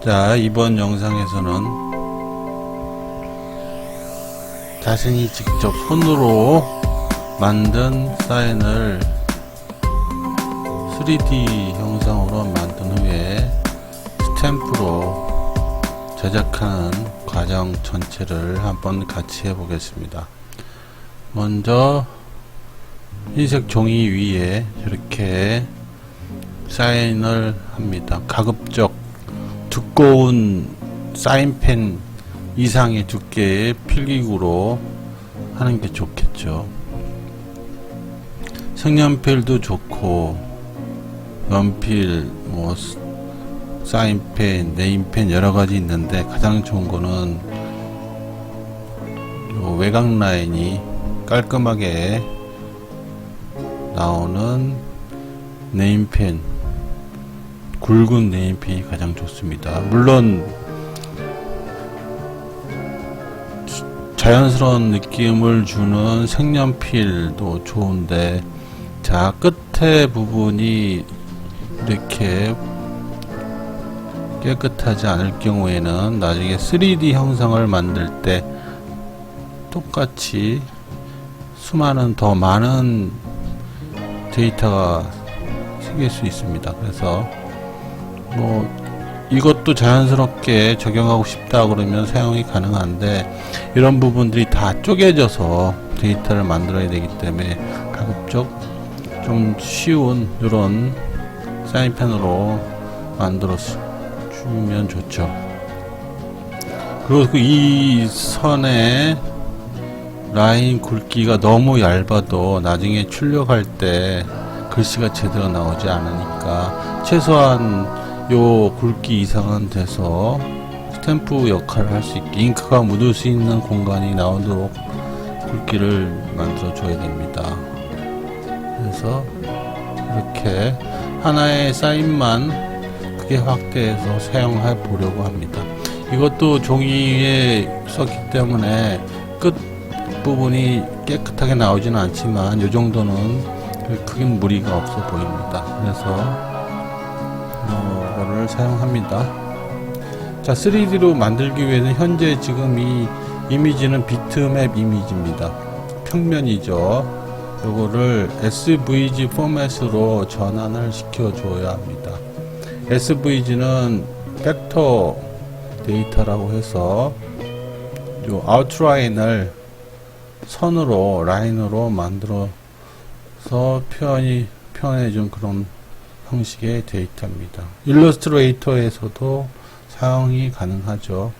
자, 이번 영상에서는 자신이 직접 손으로 만든 사인을 3D 형상으로 만든 후에 스탬프로 제작하는 과정 전체를 한번 같이 해보겠습니다. 먼저 흰색 종이 위에 이렇게 사인을 합니다. 가급적 두꺼운 사인펜 이상의 두께의 필기구로 하는 게 좋겠죠. 색연필도 좋고 연필, 사인펜, 네임펜 여러가지 있는데 가장 좋은 거는 요 외곽 라인이 깔끔하게 나오는 네임펜, 굵은 네임펜이 가장 좋습니다. 물론 자연스러운 느낌을 주는 색연필도 좋은데, 자, 끝에 부분이 이렇게 깨끗하지 않을 경우에는 나중에 3D 형상을 만들 때 똑같이 수많은 더 많은 데이터가 생길 수 있습니다. 그래서 이것도 자연스럽게 적용하고 싶다 그러면 사용이 가능한데, 이런 부분들이 다 쪼개져서 데이터를 만들어야 되기 때문에 가급적 좀 쉬운 이런 사인펜으로 만들어 주면 좋죠. 그리고 이 선의 라인 굵기가 너무 얇아도 나중에 출력할 때 글씨가 제대로 나오지 않으니까 최소한 요 굵기 이상은 돼서 스탬프 역할을 할 수 있게, 잉크가 묻을 수 있는 공간이 나오도록 굵기를 만들어 줘야 됩니다. 그래서 이렇게 하나의 사인만 크게 확대해서 사용해 보려고 합니다. 이것도 종이에 썼기 때문에 끝 부분이 깨끗하게 나오지는 않지만 이 정도는 크게 무리가 없어 보입니다. 그래서 이거를 사용합니다. 자, 3D로 만들기 위해서는 현재 지금 이 이미지는 비트맵 이미지입니다. 평면이죠. 요거를 SVG 포맷으로 전환을 시켜줘야 합니다. SVG는 벡터 데이터라고 해서 요 아웃라인을 선으로, 라인으로 만들어서 표현해준 그런 형식의 데이터입니다. 일러스트레이터에서도 사용이 가능하죠.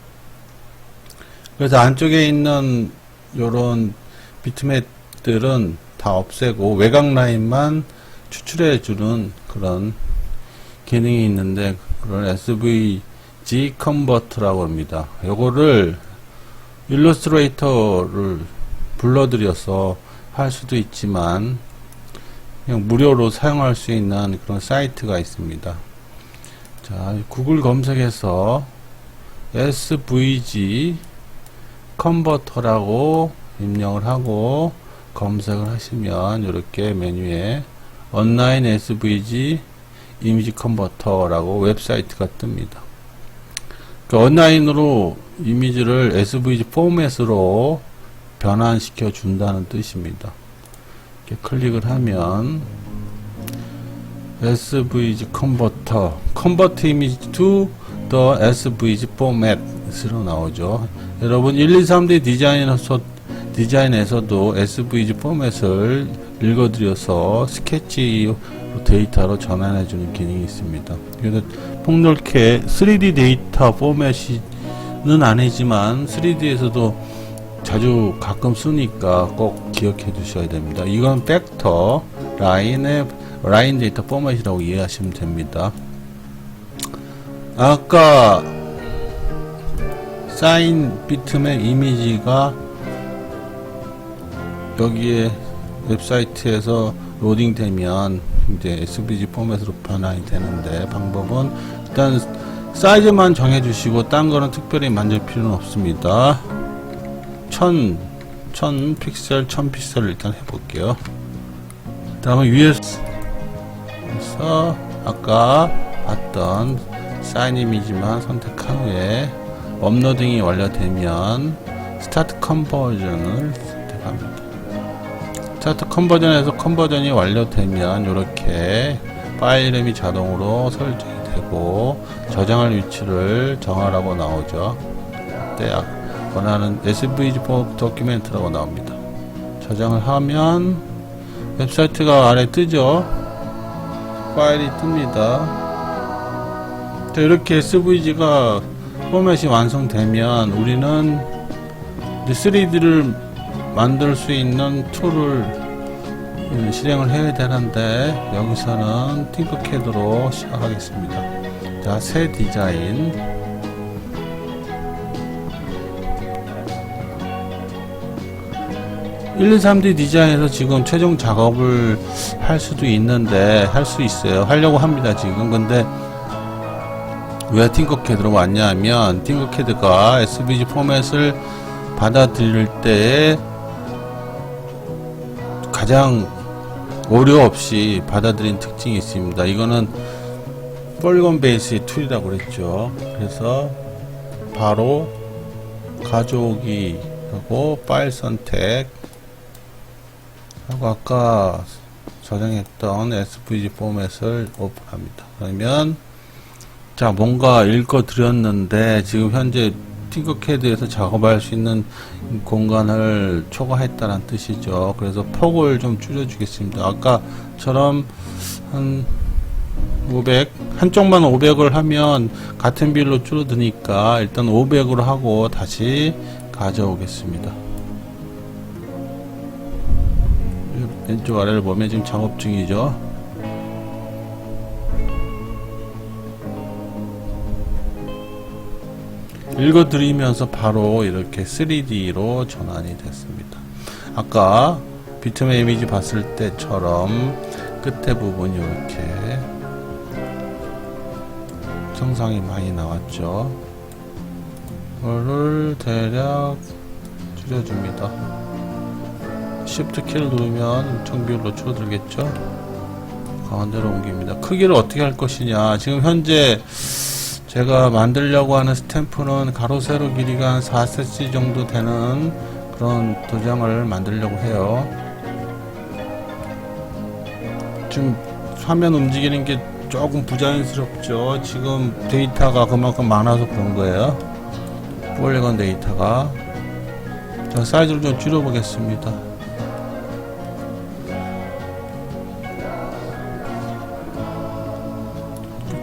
그래서 안쪽에 있는 요런 비트맵들은 다 없애고 외곽 라인만 추출해주는 그런 기능이 있는데, 그걸 SVG 컨버터라고 합니다. 요거를 일러스트레이터를 불러들여서 할 수도 있지만 그냥 무료로 사용할 수 있는 그런 사이트가 있습니다. 자, 구글 검색해서 SVG 컨버터라고 입력을 하고 검색을 하시면 이렇게 메뉴에 온라인 SVG 이미지 컨버터라고 웹사이트가 뜹니다. 그러니까 온라인으로 이미지를 SVG 포맷으로 변환시켜 준다는 뜻입니다. 이렇게 클릭을 하면 SVG 컨버터, Convert Image to the SVG Format으로 나오죠. 여러분 1, 2, 3D 디자인에서도 SVG 포맷을 읽어드려서 스케치 데이터로 전환해주는 기능이 있습니다. 그래서 폭넓게 3D 데이터 포맷은 아니지만 3D에서도 자주 가끔 쓰니까 꼭 기억해 두셔야 됩니다. 이건 벡터 라인 데이터 포맷이라고 이해하시면 됩니다. 아까 사인 비트맵 이미지가 여기에 웹사이트에서 로딩되면 이제 SVG 포맷으로 변환이 되는데, 방법은 일단 사이즈만 정해주시고 딴 거는 특별히 만질 필요는 없습니다. 1000 픽셀 1000픽셀을 일단 해볼게요. 그 다음에 위에서 아까 봤던 사인 이미지만 선택한 후에 업로딩이 완료되면 스타트 컨버전을 선택합니다. 스타트 컨버전에서 컨버전이 완료되면 이렇게 파일 이름이 자동으로 설정이 되고 저장할 위치를 정하라고 나오죠. 그때 원하는 SVG 도큐멘트라고 나옵니다. 저장을 하면 웹사이트가 아래 뜨죠. 파일이 뜹니다. 이렇게 SVG가 포맷이 완성되면 우리는 3D를 만들 수 있는 툴을 실행을 해야 되는데 여기서는 팅커캐드로 시작하겠습니다. 자, 새 디자인. (1, 2, 3D) 디자인에서 지금 최종 작업을 할 수도 있는데 할 수 있어요. 하려고 합니다 지금. 근데 왜 팅커캐드로 왔냐 하면 팅커캐드가 SVG 포맷을 받아들일 때에 가장 오류 없이 받아들인 특징이 있습니다. 이거는 폴리곤 베이스의 툴이라고 그랬죠. 그래서 바로 가져오기 하고 파일 선택 하고 아까 저장했던 SVG 포맷을 오픈합니다. 그러면 자, 뭔가 읽어 드렸는데 지금 현재 팅커캐드에서 작업할 수 있는 공간을 초과했다는 뜻이죠. 그래서 폭을 좀 줄여 주겠습니다. 아까처럼 한 500, 한쪽만 500을 하면 같은 비율로 줄어드니까 일단 500으로 하고 다시 가져오겠습니다. 왼쪽 아래를 보면 지금 작업 중이죠. 읽어드리면서 바로 이렇게 3D로 전환이 됐습니다. 아까 비트맵 이미지 봤을 때처럼 끝에 부분이 이렇게 정상이 많이 나왔죠. 이거를 대략 줄여줍니다. Shift 키를 누르면 정비율로 줄어들겠죠. 가운데로 옮깁니다. 크기를 어떻게 할 것이냐. 지금 현재 제가 만들려고 하는 스탬프는 가로 세로 길이가 한 4cm 정도 되는 그런 도장을 만들려고 해요. 지금 화면 움직이는 게 조금 부자연스럽죠. 지금 데이터가 그만큼 많아서 그런 거예요. 폴리곤 데이터가. 자, 사이즈를 좀 줄여보겠습니다.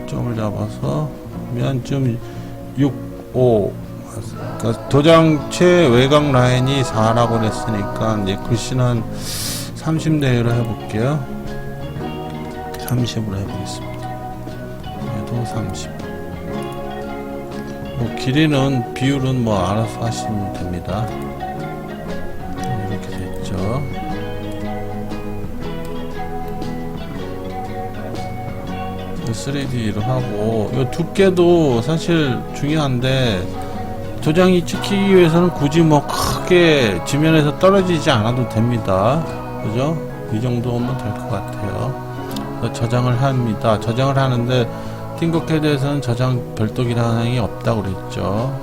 점을 잡아서 좀 6, 5 그러니까 도장 최외곽 라인이 4라고 했으니까 이제 글씨는 30 내외로 해볼게요. 30으로 해보겠습니다. 얘도 30. 길이는 비율은 알아서 하시면 됩니다. 이렇게 됐죠. 이 3D로 하고 이 두께도 사실 중요한데 도장이 찍히기 위해서는 굳이 크게 지면에서 떨어지지 않아도 됩니다. 그죠? 이 정도면 될 것 같아요. 저장을 합니다. 저장을 하는데 팅커캐드에서는 저장 별도 기능이 없다고 그랬죠.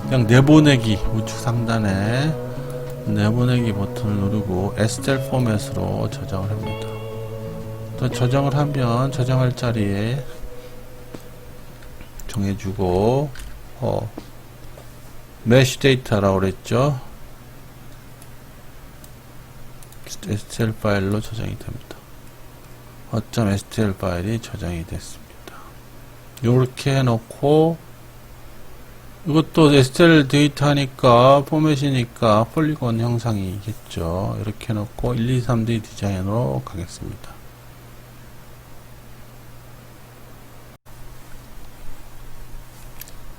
그냥 내보내기 우측 상단에 내보내기 버튼을 누르고 STL 포맷으로 저장을 합니다. 또 저장을 하면 저장할 자리에 정해주고 메쉬 데이터라고 그랬죠. STL 파일로 저장이 됩니다. .stl 파일이 저장이 됐습니다. 이렇게 해놓고 이것도 STL 데이터니까 포맷이니까 폴리곤 형상이겠죠. 이렇게 해놓고 1, 2, 3D 디자인으로 가겠습니다.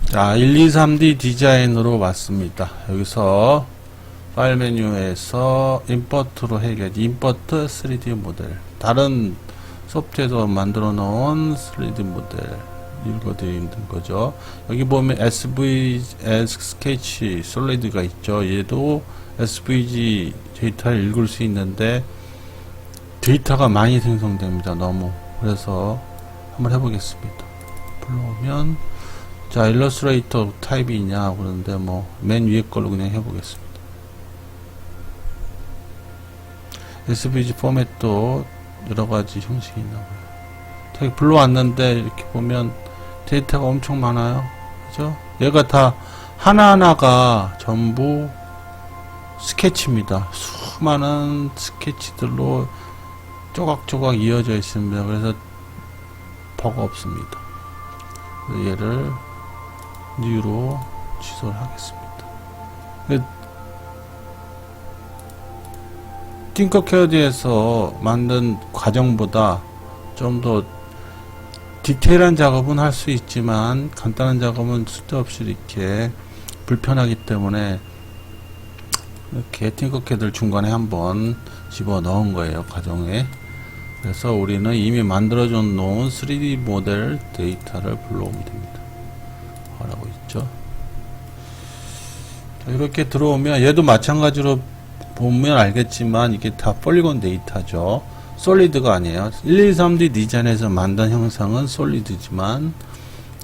자, 1, 2, 3D 디자인으로 왔습니다. 여기서 파일 메뉴에서 임포트로 해야지. 임포트 3D 모델. 다른 소프트에서 만들어 놓은 3D 모델 읽어드리는 거죠. 여기 보면 SVG 스케치 솔리드가 있죠. 얘도 SVG 데이터를 읽을 수 있는데 데이터가 많이 생성됩니다. 너무. 그래서 한번 해보겠습니다. 불러오면 자, 일러스트레이터 타입이 있냐 그러는데 뭐 맨 위에 걸로 그냥 해보겠습니다. SVG 포맷도 여러가지 형식이 있나봐요. 되게 불러왔는데 이렇게 보면 데이터가 엄청 많아요. 그죠? 얘가 다 하나하나가 전부 스케치입니다. 수많은 스케치들로 조각조각 이어져 있습니다. 그래서 버가 없습니다. 그래서 얘를 뉴로 취소를 하겠습니다. 팅커캐드에서 만든 과정보다 좀 더 디테일한 작업은 할 수 있지만 간단한 작업은 쓸데없이 이렇게 불편하기 때문에 이렇게 팅커캐드를 중간에 한번 집어 넣은 거예요, 과정에. 그래서 우리는 이미 만들어져 놓은 3D 모델 데이터를 불러오면 됩니다. 라고 있죠. 자, 이렇게 들어오면 얘도 마찬가지로 보면 알겠지만 이게 다 폴리곤 데이터죠. 솔리드가 아니에요. 1, 2, 3D 디자인에서 만든 형상은 솔리드지만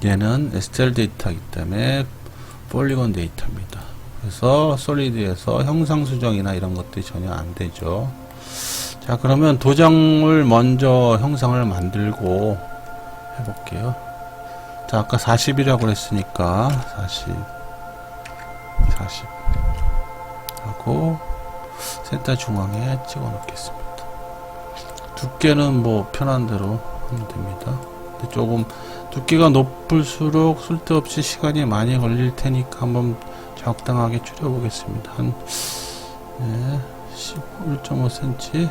얘는 STL 데이터이기 때문에 폴리곤 데이터입니다. 그래서 솔리드에서 형상 수정이나 이런 것들이 전혀 안 되죠. 자, 그러면 도장을 먼저 형상을 만들고 해볼게요. 자, 아까 40이라고 그랬으니까 40 하고 센터 중앙에 찍어 놓겠습니다. 두께는 뭐 편한 대로 하면 됩니다. 근데 조금 두께가 높을수록 쓸데없이 시간이 많이 걸릴 테니까 한번 적당하게 줄여 보겠습니다. 한 1.5cm.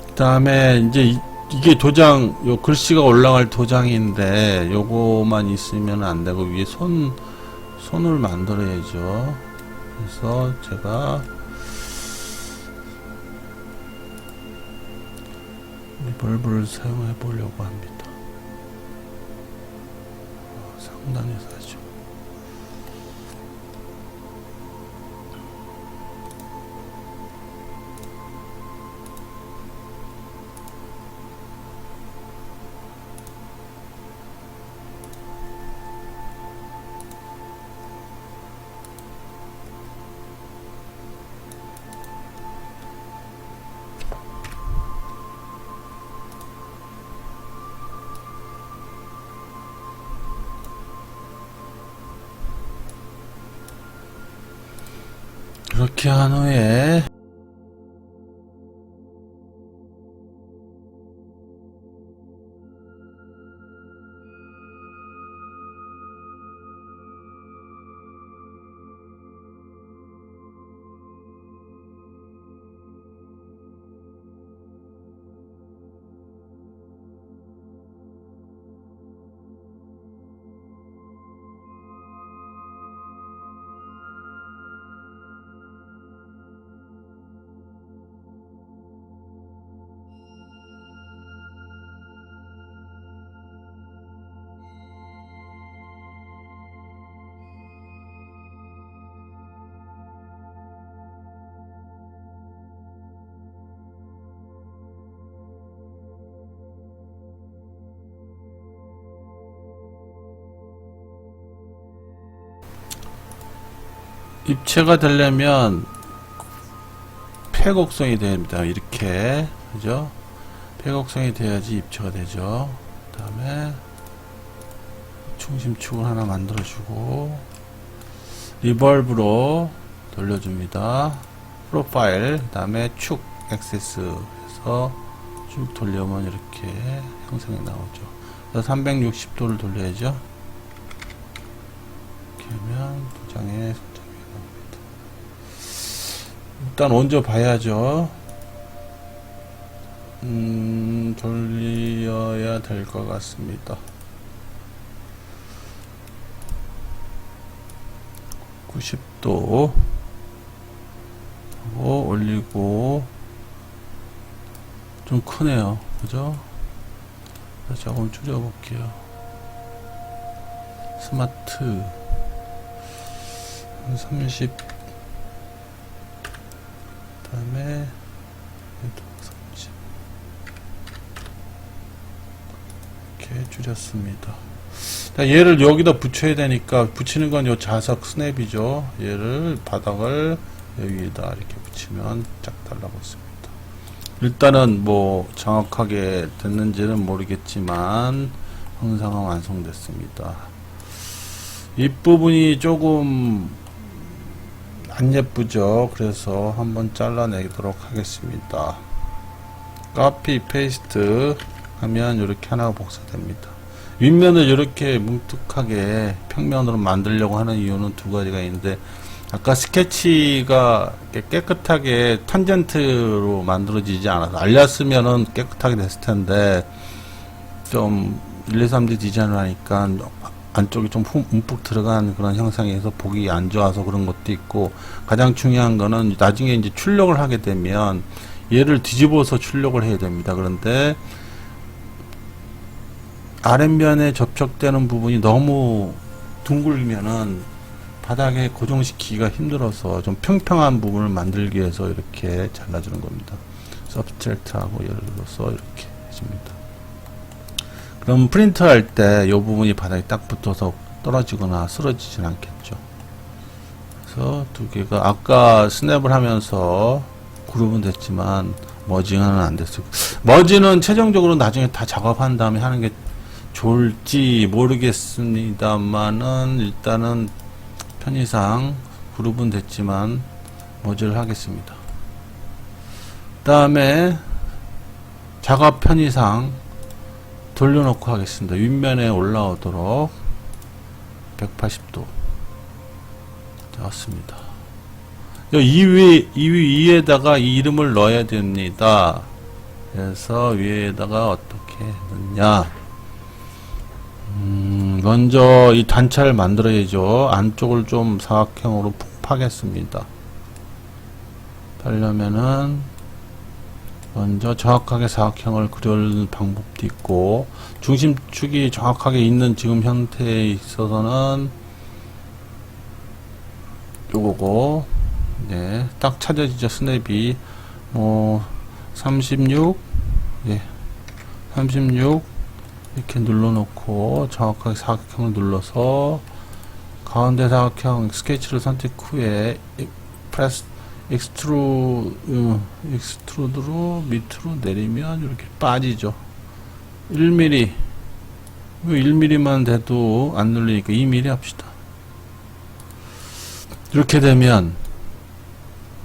그 다음에 이제 이게 도장, 요 글씨가 올라갈 도장인데 요거만 있으면 안 되고 위에 손을 만들어야죠. 그래서 제가 리볼브를 사용해 보려고 합니다. 상단에서 하죠. 그렇게 한 후에 입체가 되려면 폐곡성이 됩니다. 이렇게, 그죠? 폐곡성이 돼야지 입체가 되죠. 그 다음에 중심축을 하나 만들어주고 리볼브로 돌려줍니다. 프로파일, 그 다음에 축 액세스 해서 쭉 돌려면 이렇게 형상이 나오죠. 그래서 360도를 돌려야죠. 이렇게 하면 도장에 일단 얹어 봐야죠. 돌려야 될 것 같습니다. 90도 하고 올리고 좀 크네요. 그죠? 조금 줄여볼게요. 스마트 30, 그 다음에 30 이렇게 줄였습니다. 얘를 여기다 붙여야 되니까, 붙이는 건 요 자석 스냅이죠. 얘를 바닥을 여기다 이렇게 붙이면 쫙 달라붙습니다. 일단은 뭐 정확하게 됐는지는 모르겠지만 형상은 완성됐습니다. 윗부분이 조금 안 예쁘죠. 그래서 한번 잘라내도록 하겠습니다. 카피 페이스트 하면 이렇게 하나가 복사됩니다. 윗면을 이렇게 뭉툭하게 평면으로 만들려고 하는 이유는 두 가지가 있는데, 아까 스케치가 깨끗하게 탄젠트로 만들어지지 않아서, 알렸으면은 깨끗하게 됐을 텐데, 좀 1, 2, 3D 디자인을 하니까 안쪽이 좀 움푹 들어간 그런 형상에서 보기 안 좋아서 그런 것도 있고, 가장 중요한 거는 나중에 이제 출력을 하게 되면 얘를 뒤집어서 출력을 해야 됩니다. 그런데 아랫면에 접촉되는 부분이 너무 둥글면은 바닥에 고정시키기가 힘들어서 좀 평평한 부분을 만들기 위해서 이렇게 잘라주는 겁니다. 서브트랙트하고 예를 들어서 이렇게 해줍니다. 그럼 프린트 할 때 이 부분이 바닥에 딱 붙어서 떨어지거나 쓰러지진 않겠죠. 그래서 두 개가 아까 스냅을 하면서 그룹은 됐지만 머징은 안 됐어요. 머지는 최종적으로 나중에 다 작업한 다음에 하는 게 좋을지 모르겠습니다만은 일단은 편의상 그룹은 됐지만 머지를 하겠습니다. 그 다음에 작업 편의상 돌려놓고 하겠습니다. 윗면에 올라오도록 180도 잡았습니다. 이 위에다가 이 이름을 넣어야 됩니다. 그래서 위에다가 어떻게 넣냐, 먼저 이 단차를 만들어야죠. 안쪽을 좀 사각형으로 푹 파겠습니다. 하려면은 먼저 정확하게 사각형을 그리는 방법도 있고, 중심축이 정확하게 있는 지금 형태에 있어서는 요거고, 네, 딱 찾아지죠. 스냅이 36, 예, 36 이렇게 눌러놓고 정확하게 사각형을 눌러서 가운데 사각형 스케치를 선택 후에 프레스 익스트루드로 밑으로 내리면 이렇게 빠지죠. 1mm, 1mm만 돼도 안 눌리니까 2mm 합시다. 이렇게 되면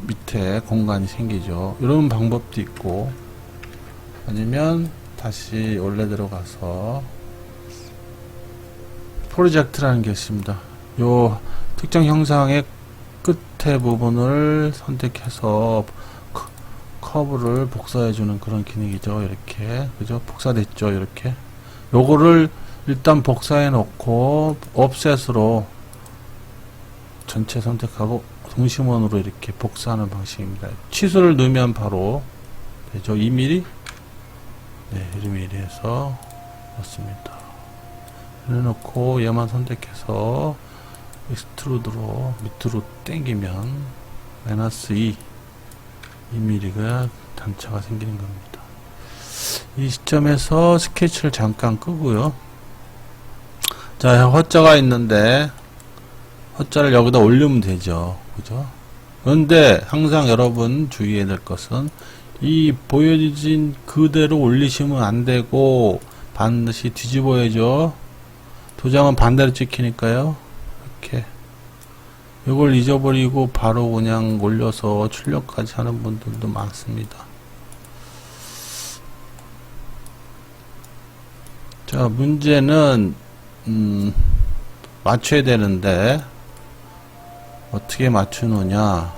밑에 공간이 생기죠. 이런 방법도 있고, 아니면 다시 원래 들어가서 프로젝트라는 게 있습니다. 요 특정 형상의 끝에 부분을 선택해서 커브를 복사해주는 그런 기능이죠. 이렇게, 그죠? 복사됐죠. 이렇게. 요거를 일단 복사해 놓고 offset으로 전체 선택하고 동심원으로 이렇게 복사하는 방식입니다. 취소를 넣으면 바로 되죠. 2mm? 네, 1mm 해서 넣습니다. 해놓고 얘만 선택해서 익스트루드로 밑으로 당기면 -2 2mm가 단차가 생기는 겁니다. 이 시점에서 스케치를 잠깐 끄고요. 자, 허자가 있는데 허자를 여기다 올리면 되죠. 그죠? 그런데 항상 여러분 주의해야 될 것은, 이 보여진 그대로 올리시면 안 되고 반드시 뒤집어야죠. 도장은 반대로 찍히니까요. 이렇게 이걸 잊어버리고 바로 그냥 올려서 출력까지 하는 분들도 많습니다. 자, 문제는 맞춰야 되는데 어떻게 맞추느냐.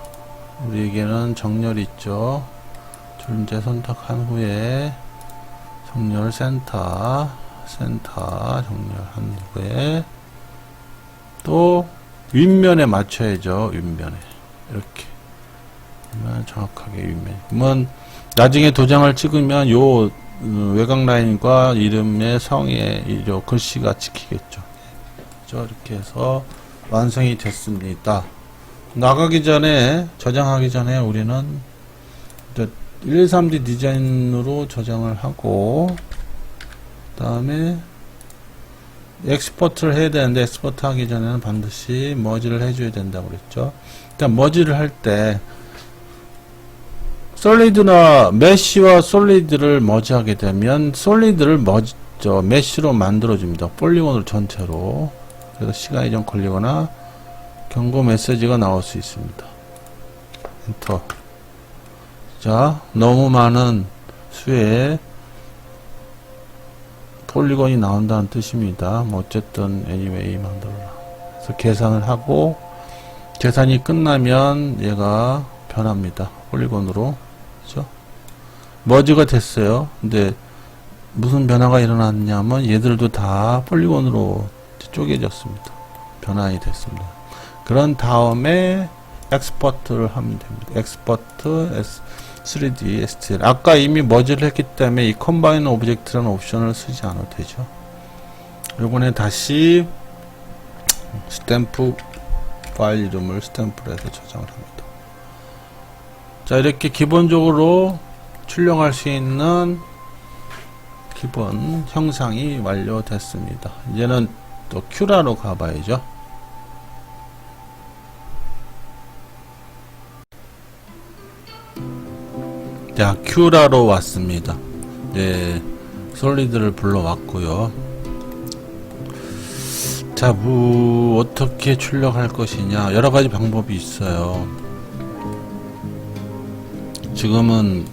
우리에게는 정렬이 있죠. 줄임자 선택한 후에 정렬 센터 정렬한 후에 또 윗면에 맞춰야죠. 윗면에 이렇게 그러면 정확하게 윗면. 그러면 나중에 도장을 찍으면 요 외곽 라인과 이름의 성의 요 글씨가 찍히겠죠. 이렇게 해서 완성이 됐습니다. 나가기 전에, 저장하기 전에 우리는 123D 디자인으로 저장을 하고, 그 다음에 엑스포트를 해야 되는데, 엑스포트 하기 전에는 반드시 머지를 해줘야 된다고 그랬죠. 일단 머지를 할 때 솔리드나 메쉬와 솔리드를 머지하게 되면 솔리드를 메쉬로 만들어줍니다. 폴리곤으로 전체로. 그래서 시간이 좀 걸리거나 경고 메시지가 나올 수 있습니다. 엔터. 자, 너무 많은 수의 폴리곤이 나온다는 뜻입니다. 뭐 어쨌든 anyway 만들어라. 그래서 계산을 하고, 계산이 끝나면 얘가 변합니다. 폴리곤으로. 그죠? 머지가 됐어요. 근데 무슨 변화가 일어났냐면 얘들도 다 폴리곤으로 쪼개졌습니다. 변환이 됐습니다. 그런 다음에 엑스포트를 하면 됩니다. 엑스포트 3D STL. 아까 이미 머지를 했기 때문에 이 컴바인 오브젝트라는 옵션을 쓰지 않아도 되죠. 요번에 다시 스탬프 파일 이름을 스탬프로 해서 저장을 합니다. 자, 이렇게 기본적으로 출력할 수 있는 기본 형상이 완료됐습니다. 이제는 또 큐라로 가봐야죠. 자, 큐라로 왔습니다. 예, 솔리드를 불러왔고요. 자, 어떻게 출력할 것이냐, 여러가지 방법이 있어요. 지금은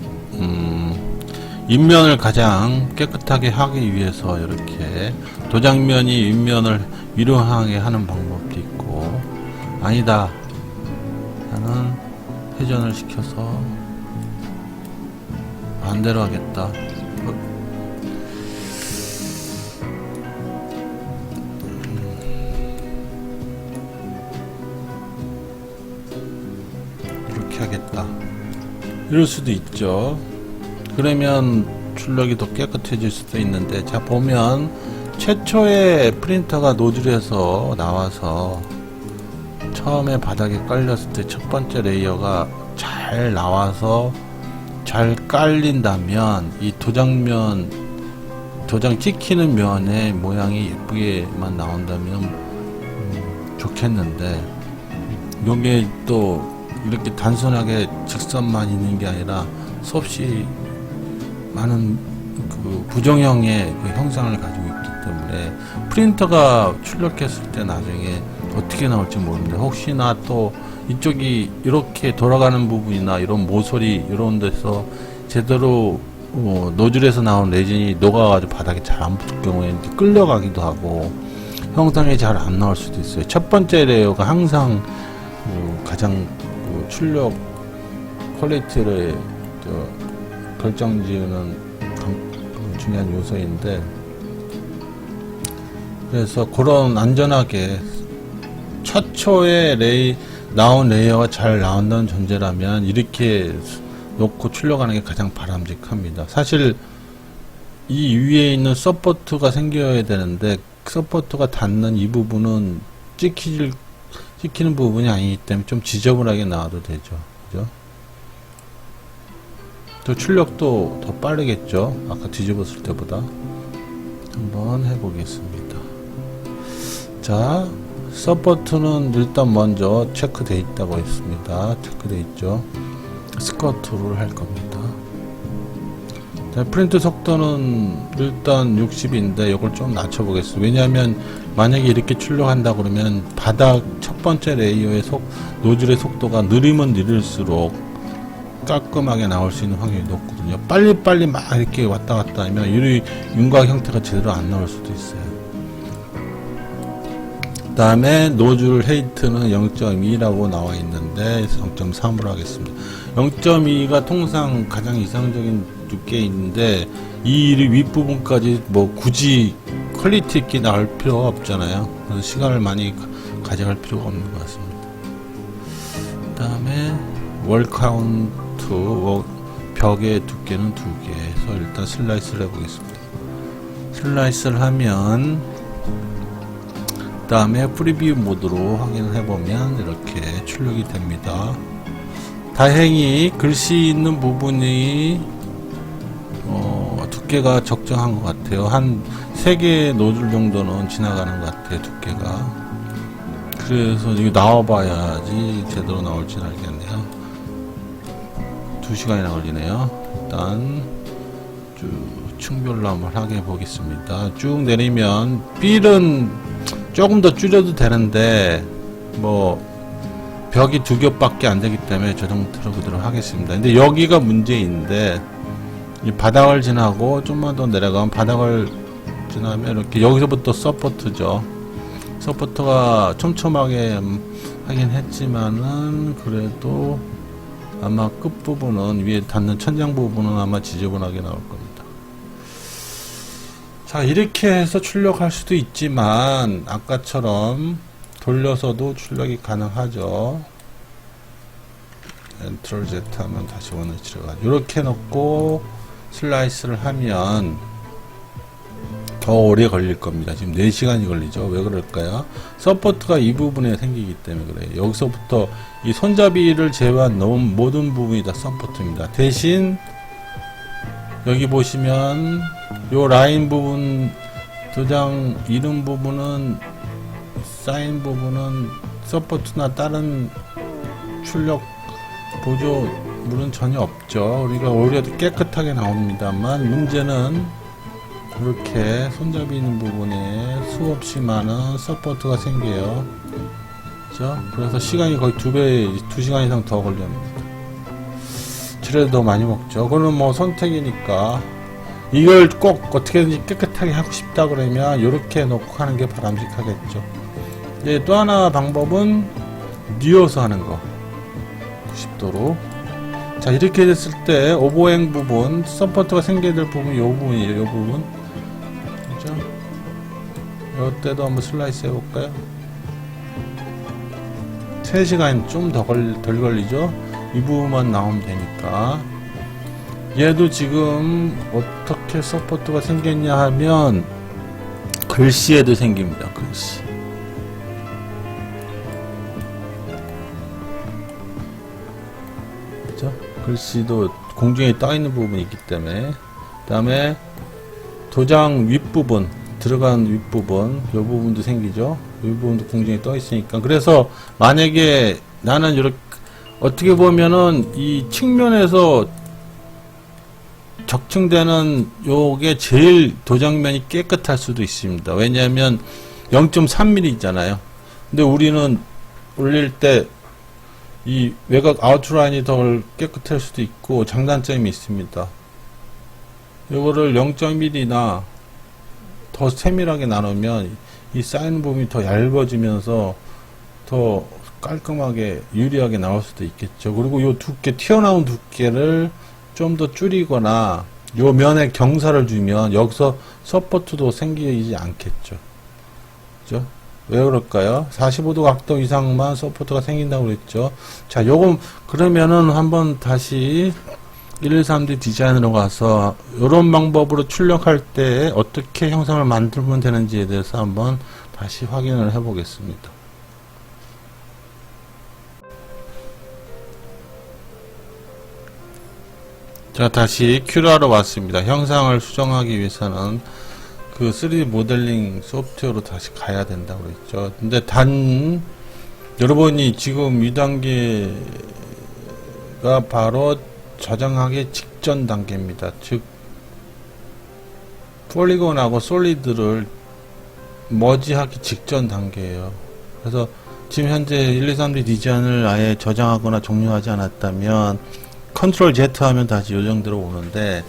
윗면을 가장 깨끗하게 하기 위해서 이렇게 도장면이 윗면을 위로 향하게 하는 방법도 있고, 아니다, 나는 회전을 시켜서 반대로 하겠다, 이렇게 하겠다, 이럴 수도 있죠. 그러면 출력이 더 깨끗해질 수도 있는데, 자, 보면 최초의 프린터가 노즐에서 나와서 처음에 바닥에 깔렸을 때 첫 번째 레이어가 잘 나와서 잘 깔린다면 이 도장 찍히는 면의 모양이 예쁘게만 나온다면 좋겠는데, 이게 또 이렇게 단순하게 직선만 있는 게 아니라 수없이 많은 그 부정형의 그 형상을 가지고 있기 때문에 프린터가 출력했을 때 나중에 어떻게 나올지 모릅니다. 혹시나 또 이쪽이 이렇게 돌아가는 부분이나 이런 모서리 이런 데서 제대로 노즐에서 나온 레진이 녹아가지고 바닥에 잘 안 붙을 경우에 끌려가기도 하고 형상이 잘 안 나올 수도 있어요. 첫 번째 레이어가 항상 가장 출력 퀄리티를 결정지으는 중요한 요소인데, 그래서 그런 안전하게 최초에 나온 레이어가 잘 나온다는 전제라면 이렇게 놓고 출력하는 게 가장 바람직합니다. 사실 이 위에 있는 서포트가 생겨야 되는데 서포트가 닿는 이 부분은 찍히는 부분이 아니기 때문에 좀 지저분하게 나와도 되죠. 그죠? 또 출력도 더 빠르겠죠. 아까 뒤집었을 때보다. 한번 해보겠습니다. 자, 서포트는 일단 먼저 체크되어 있다고 했습니다. 체크되어 있죠. 스쿼트를 할 겁니다. 자, 프린트 속도는 일단 60인데 이걸 좀 낮춰보겠습니다. 왜냐하면 만약에 이렇게 출력한다 그러면 바닥 첫 번째 레이어의 노즐의 속도가 느리면 느릴수록 깔끔하게 나올 수 있는 확률이 높거든요. 빨리빨리 막 이렇게 왔다 갔다 하면 이 윤곽 형태가 제대로 안 나올 수도 있어요. 그 다음에 노즐 헤이트는 0.2라고 나와 있는데 0.3으로 하겠습니다. 0.2가 통상 가장 이상적인 두께인데 이 윗부분까지 뭐 굳이 퀄리티 있게 나올 필요가 없잖아요. 그래서 시간을 많이 가져갈 필요가 없는 것 같습니다. 그 다음에 월 카운트, 벽의 두께는 2개 해서 일단 슬라이스를 해보겠습니다. 슬라이스를 하면 그 다음에 프리뷰 모드로 확인을 해보면 이렇게 출력이 됩니다. 다행히 글씨 있는 부분이 두께가 적정한 것 같아요. 한 3개의 노즐 정도는 지나가는 것 같아요, 두께가. 그래서 이거 나와봐야지 제대로 나올지는 알겠네요. 2시간이나 걸리네요. 일단 쭉 층별로 한번 하게 보겠습니다. 쭉 내리면 빌은 조금 더 줄여도 되는데 뭐 벽이 2겹밖에 안 되기 때문에 저 정도로 그대로 하겠습니다. 근데 여기가 문제인데 이 바닥을 지나고 좀만 더 내려가면 바닥을 지나면 이렇게 여기서부터 서포트죠. 서포터가 촘촘하게 하긴 했지만은 그래도 아마 끝부분은 위에 닿는 천장 부분은 아마 지저분하게 나올 겁니다. 자, 이렇게 해서 출력할 수도 있지만 아까처럼 돌려서도 출력이 가능하죠. Ctrl Z 하면 다시 원위치로 가죠. 이렇게 놓고 슬라이스를 하면 더 오래 걸릴 겁니다. 지금 4시간이 걸리죠. 왜 그럴까요? 서포트가 이 부분에 생기기 때문에 그래요. 여기서부터 이 손잡이를 제외한 모든 부분이 다 서포트입니다. 대신 여기 보시면 요 라인 부분, 도장 이름 부분은, 사인 부분은 서포트나 다른 출력 보조물은 전혀 없죠. 우리가 오히려 깨끗하게 나옵니다만 문제는 이렇게 손잡이 있는 부분에 수없이 많은 서포트가 생겨요. 그렇죠? 그래서 시간이 거의 2시간 이상 더 걸립니다. 줄여도 더 많이 먹죠. 그거는 뭐 선택이니까 이걸 꼭 어떻게든지 깨끗하게 하고 싶다 그러면 이렇게 놓고 하는 게 바람직하겠죠. 이제 또 하나 방법은 뉘어서 하는 거. 90도로. 자, 이렇게 됐을 때 오버행 부분, 서포트가 생겨야 될 부분이 이 부분이에요. 이 부분. 그죠? 이때도 한번 슬라이스 해볼까요? 3시간 좀 덜 걸리죠? 이 부분만 나오면 되니까. 얘도 지금 어떻게 서포트가 생겼냐 하면 글씨에도 생깁니다. 글씨. 그죠? 글씨도 공중에 떠 있는 부분이 있기 때문에. 그 다음에 도장 윗부분, 들어간 윗부분, 이 부분도 생기죠? 이 부분도 공중에 떠 있으니까. 그래서 만약에 나는 이렇게 어떻게 보면은 이 측면에서 적층되는 요게 제일 도장면이 깨끗할 수도 있습니다. 왜냐하면 0.3mm 있잖아요. 근데 우리는 올릴 때 이 외곽 아웃라인이 더 깨끗할 수도 있고 장단점이 있습니다. 요거를 0.1mm나 더 세밀하게 나누면 이 사인 부분이 더 얇아지면서 더 깔끔하게 유리하게 나올 수도 있겠죠. 그리고 요 두께, 튀어나온 두께를 좀 더 줄이거나 요 면에 경사를 주면 여기서 서포트도 생기지 않겠죠. 그죠? 왜 그럴까요? 45도 각도 이상만 서포트가 생긴다고 그랬죠. 자, 요거 그러면은 한번 다시 113D 디자인으로 가서 요런 방법으로 출력할 때 어떻게 형상을 만들면 되는지에 대해서 한번 다시 확인을 해 보겠습니다. 자, 다시 큐라로 왔습니다. 형상을 수정하기 위해서는 그 3D 모델링 소프트웨어로 다시 가야 된다고 그랬죠. 근데 단 여러분이 지금 이 단계가 바로 저장하기 직전 단계입니다. 즉 폴리곤하고 솔리드를 머지하기 직전 단계예요. 그래서 지금 현재 123D 디자인을 아예 저장하거나 종료하지 않았다면 컨트롤 Z 하면 다시 요 정도로 오는데,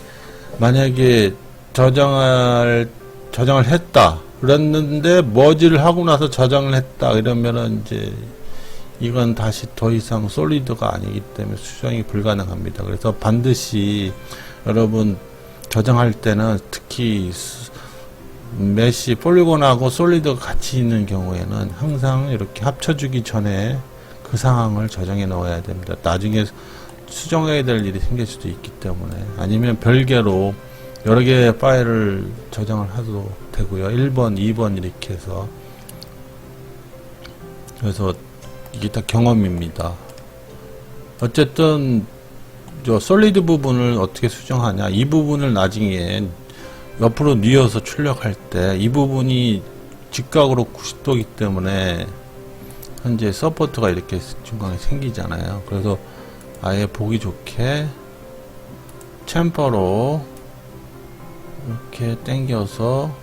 만약에 저장을 했다 그랬는데 머지를 하고 나서 저장을 했다 이러면은 이제 이건 다시 더 이상 솔리드가 아니기 때문에 수정이 불가능합니다. 그래서 반드시 여러분 저장할 때는 특히 메시 폴리곤하고 솔리드가 같이 있는 경우에는 항상 이렇게 합쳐주기 전에 그 상황을 저장해 넣어야 됩니다. 나중에 수정해야 될 일이 생길 수도 있기 때문에, 아니면 별개로 여러 개의 파일을 저장을 해도 되고요. 1번, 2번 이렇게 해서. 그래서 이게 다 경험입니다. 어쨌든 저 솔리드 부분을 어떻게 수정하냐, 이 부분을 나중에 옆으로 뉘어서 출력할 때 이 부분이 직각으로 90도이기 때문에 현재 서포트가 이렇게 중간에 생기잖아요. 그래서 아예 보기 좋게 챔퍼로 이렇게 당겨서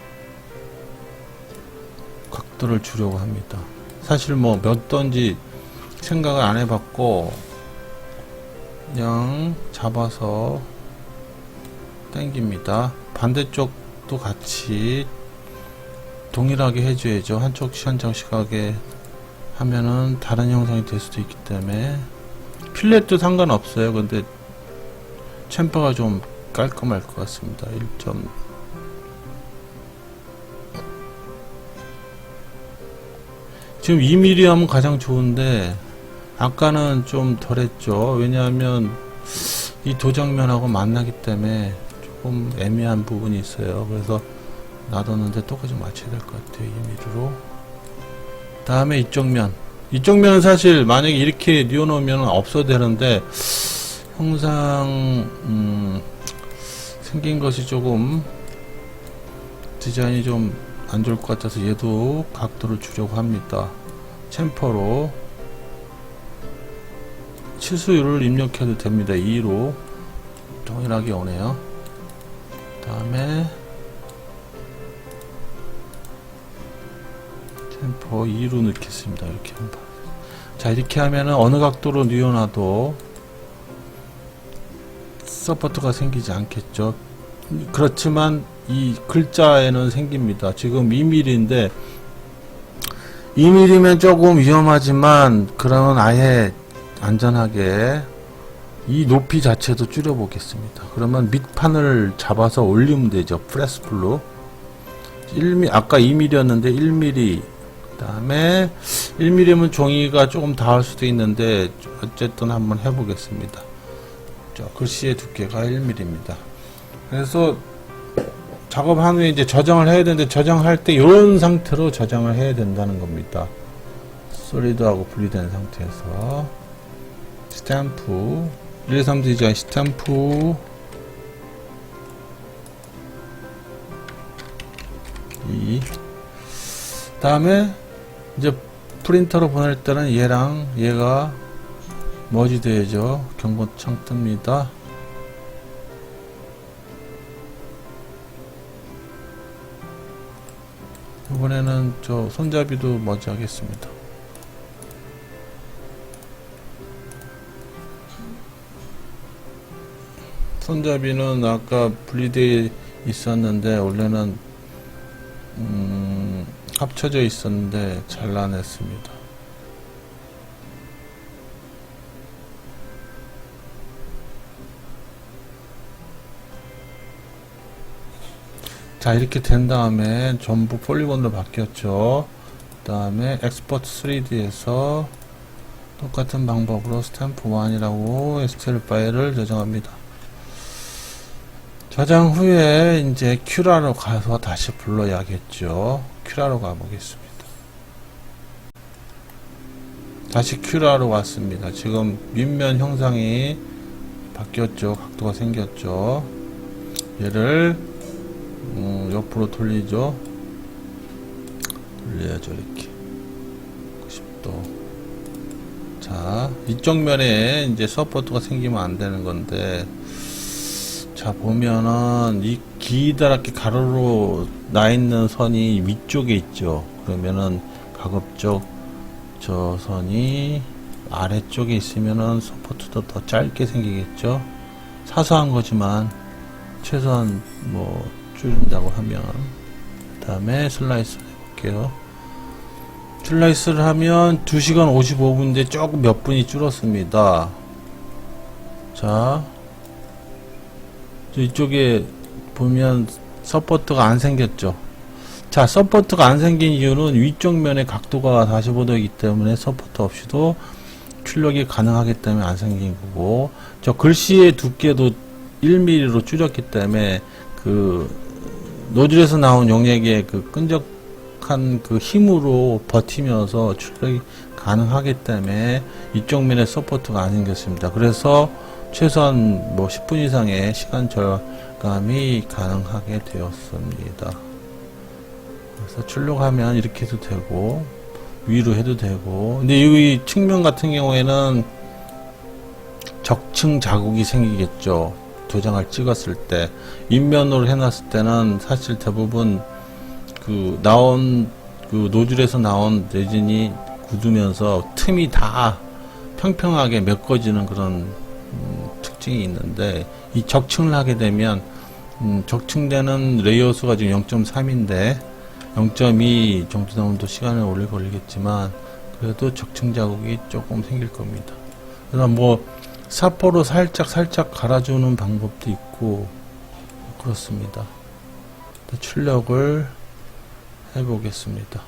각도를 주려고 합니다. 사실 뭐 몇 도인지 생각을 안 해봤고 그냥 잡아서 당깁니다. 반대쪽도 같이 동일하게 해줘야죠. 한쪽씩 하게 하면은 다른 형상이 될 수도 있기 때문에. 필렛도 상관없어요. 근데 챔퍼가 좀 깔끔할 것 같습니다. 1점. 지금 2mm 하면 가장 좋은데 아까는 좀 덜했죠. 왜냐하면 이 도장면하고 만나기 때문에 조금 애매한 부분이 있어요. 그래서 놔뒀는데 똑같이 맞춰야 될 것 같아요. 2mm로. 다음에 이쪽 면은 사실 만약에 이렇게 뉘어놓으면 없어도 되는데 형상 생긴 것이 조금 디자인이 좀 안 좋을 것 같아서 얘도 각도를 주려고 합니다. 챔퍼로 치수율을 입력해도 됩니다. 2로 동일하게 오네요. 다음에 챔퍼 2로 넣겠습니다. 이렇게 한번. 자, 이렇게 하면은 어느 각도로 뉘어놔도 서포트가 생기지 않겠죠. 그렇지만 이 글자에는 생깁니다. 지금 2mm인데 2mm면 조금 위험하지만 그러면 아예 안전하게 이 높이 자체도 줄여 보겠습니다. 그러면 밑판을 잡아서 올리면 되죠. 프레스 블루 1mm, 아까 2mm였는데 1mm, 그 다음에 1mm면 종이가 조금 닿을 수도 있는데 어쨌든 한번 해보겠습니다. 자, 글씨의 두께가 1mm입니다. 그래서 작업한 후에 이제 저장을 해야 되는데, 저장할 때 이런 상태로 저장을 해야 된다는 겁니다. 솔리드하고 분리된 상태에서 스탬프 1, 2, 3 디자인 스탬프 2, 다음에 이제 프린터로 보낼 때는 얘랑 얘가 머지 돼야죠. 경고창 뜹니다. 이번에는 저 손잡이도 머지 하겠습니다. 손잡이는 아까 분리되어 있었는데 원래는 합쳐져 있었는데 잘라냈습니다. 자, 이렇게 된 다음에 전부 폴리곤으로 바뀌었죠. 그 다음에 엑스포트 3D에서 똑같은 방법으로 스탬프 1이라고 STL 파일을 저장합니다. 저장 후에 이제 큐라로 가서 다시 불러야겠죠. 큐라로 가보겠습니다. 다시 큐라로 왔습니다. 지금 밑면 형상이 바뀌었죠. 각도가 생겼죠. 얘를 옆으로 돌리죠. 돌려야죠. 이렇게 90도. 자, 이쪽 면에 이제 서포트가 생기면 안 되는 건데, 자, 보면은 이 기다랗게 가로로 나 있는 선이 위쪽에 있죠. 그러면은 가급적 저 선이 아래쪽에 있으면은 서포트도 더 짧게 생기겠죠. 사소한 거지만 최소한 뭐 줄인다고 하면. 그 다음에 슬라이스 해볼게요. 슬라이스를 하면 2시간 55분인데 조금 몇 분이 줄었습니다. 자, 이쪽에 보면 서포트가 안 생겼죠. 자, 서포트가 안 생긴 이유는 위쪽 면의 각도가 45도이기 때문에 서포트 없이도 출력이 가능하기 때문에 안 생긴 거고, 저 글씨의 두께도 1mm로 줄였기 때문에 그 노즐에서 나온 용액의 그 끈적한 그 힘으로 버티면서 출력이 가능하기 때문에 이쪽 면에 서포트가 안 생겼습니다. 그래서 최소한 뭐 10분 이상의 시간 절감이 가능하게 되었습니다. 그래서 출력하면 이렇게 해도 되고 위로 해도 되고, 근데 이 측면 같은 경우에는 적층 자국이 생기겠죠. 도장을 찍었을 때 윗면으로 해놨을 때는 사실 대부분 그 나온 그 노즐에서 나온 레진이 굳으면서 틈이 다 평평하게 메꿔지는 그런 특징이 있는데, 이 적층을 하게 되면 적층되는 레이어 수가 지금 0.3인데 0.2 정도 나오면 또 시간을 오래 걸리겠지만 그래도 적층 자국이 조금 생길 겁니다. 그래서 뭐 사포로 살짝 갈아주는 방법도 있고 그렇습니다. 출력을 해보겠습니다.